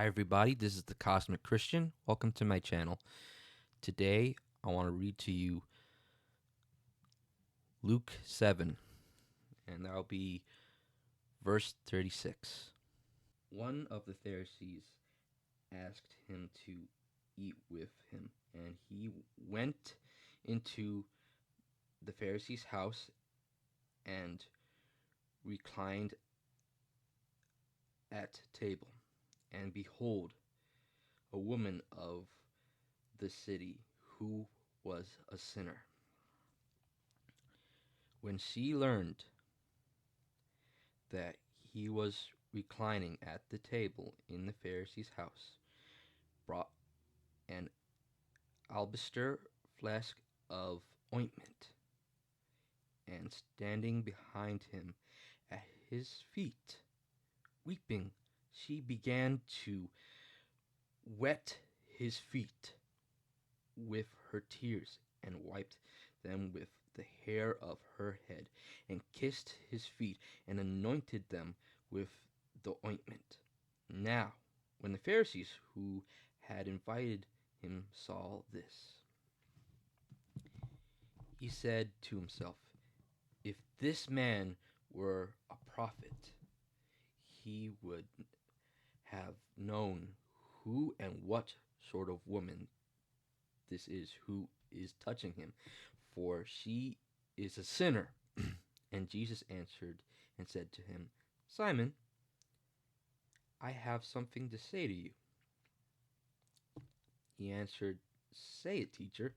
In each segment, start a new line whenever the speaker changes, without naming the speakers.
Hi, everybody. This is the Cosmic Christian. Welcome to my channel. Today, I want to read to you Luke 7, and that'll be verse 36. One of the Pharisees asked him to eat with him, and he went into the Pharisee's house and reclined at table. And behold, a woman of the city who was a sinner. When she learned that he was reclining at the table in the Pharisee's house, brought an alabaster flask of ointment, and standing behind him at his feet, weeping, she began to wet his feet with her tears, and wiped them with the hair of her head, and kissed his feet, and anointed them with the ointment. Now, when the Pharisees who had invited him saw this, he said to himself, "If this man were a prophet, he would have known who and what sort of woman this is who is touching him, for she is a sinner." And Jesus answered and said to him, "Simon, I have something to say to you." He answered, "Say it, teacher."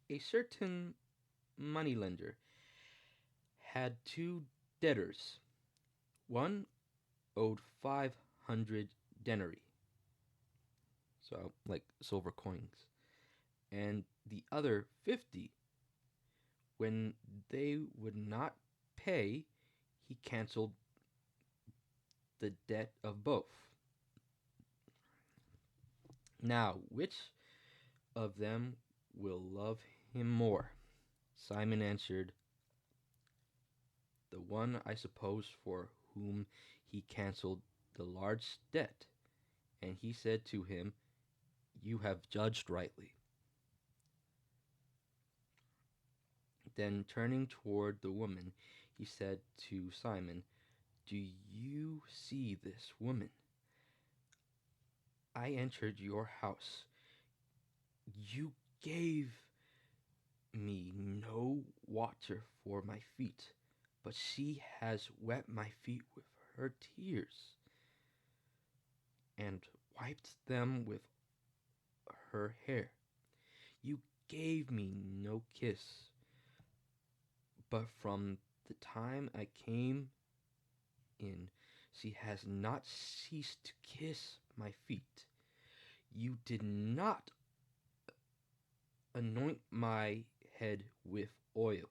A certain moneylender had two debtors. One owed 500 denarii, so like silver coins, and the other 50. When they would not pay, he canceled the debt of both. Now, which of them will love him more? Simon answered, "The one, I suppose, for whom he canceled the large debt." And he said to him, "You have judged rightly." Then turning toward the woman, he said to Simon, "Do you see this woman? I entered your house. You gave me no water for my feet, but she has wet my feet with her tears, and wiped them with her hair. You gave me no kiss, but from the time I came in, she has not ceased to kiss my feet. You did not anoint my head with oil,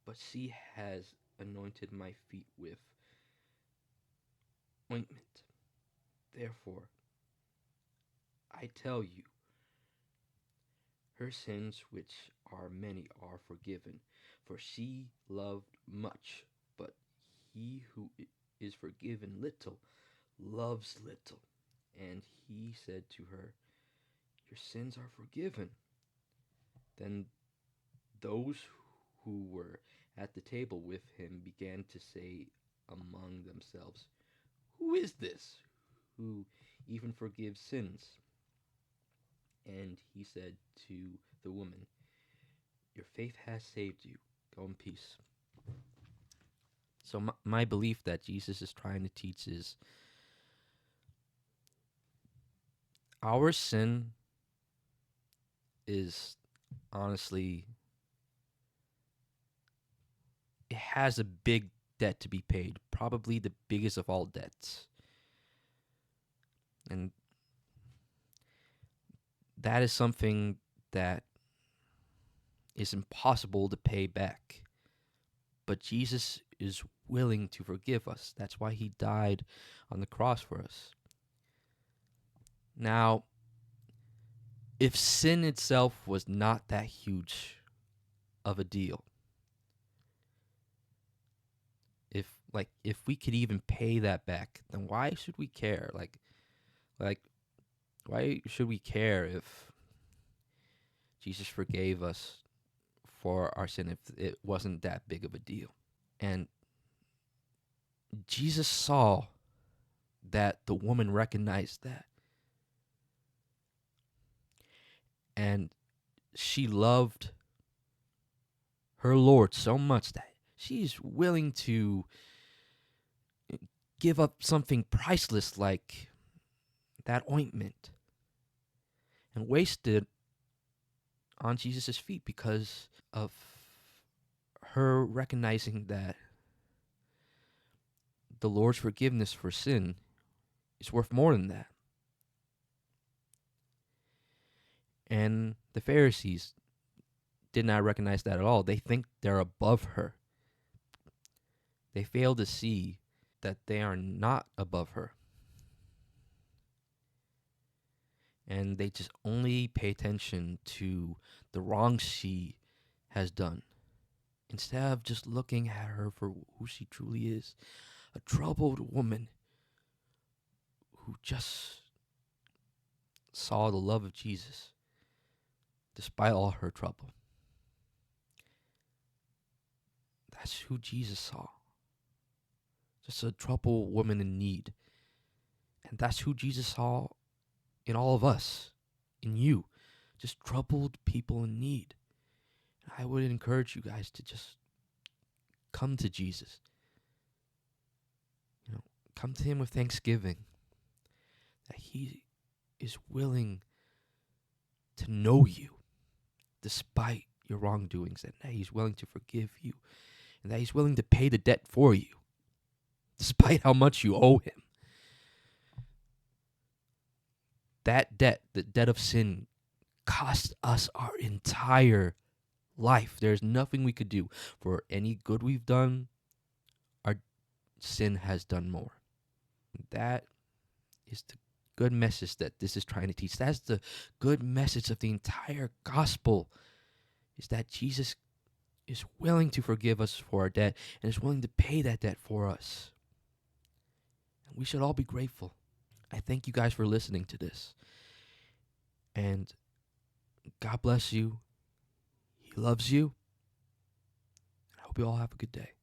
but she has anointed my feet with ointment. Therefore, I tell you, her sins, which are many, are forgiven, for she loved much. But he who is forgiven little loves little." And he said to her, "Your sins are forgiven." Then those who were at the table with him began to say among themselves, "Who is this who even forgives sins?" And he said to the woman, "Your faith has saved you. Go in peace." So my belief that Jesus is trying to teach is our sin is honestly, it has a big debt to be paid, probably the biggest of all debts. And that is something that is impossible to pay back. But Jesus is willing to forgive us. That's why he died on the cross for us. Now, if sin itself was not that huge of a deal, if like if we could even pay that back, then why should we care? Like why should we care if Jesus forgave us for our sin if it wasn't that big of a deal? And Jesus saw that the woman recognized that, and she loved her Lord so much that she's willing to give up something priceless like that ointment and waste it on Jesus' feet because of her recognizing that the Lord's forgiveness for sin is worth more than that. And the Pharisees did not recognize that at all. They think they're above her. They fail to see that they are not above her. And they just only pay attention to the wrongs she has done, instead of just looking at her for who she truly is, a troubled woman who just saw the love of Jesus despite all her trouble. That's who Jesus saw. Just a troubled woman in need. And that's who Jesus saw in all of us, in you, just troubled people in need. And I would encourage you guys to just come to Jesus. Come to him with thanksgiving that he is willing to know you despite your wrongdoings, and that he's willing to forgive you, and that he's willing to pay the debt for you despite how much you owe him. That debt, the debt of sin, cost us our entire life. There's nothing we could do for any good we've done. Our sin has done more. That is the good message that this is trying to teach. That's the good message of the entire gospel, is that Jesus is willing to forgive us for our debt and is willing to pay that debt for us. And we should all be grateful. I thank you guys for listening to this. And God bless you. He loves you. I hope you all have a good day.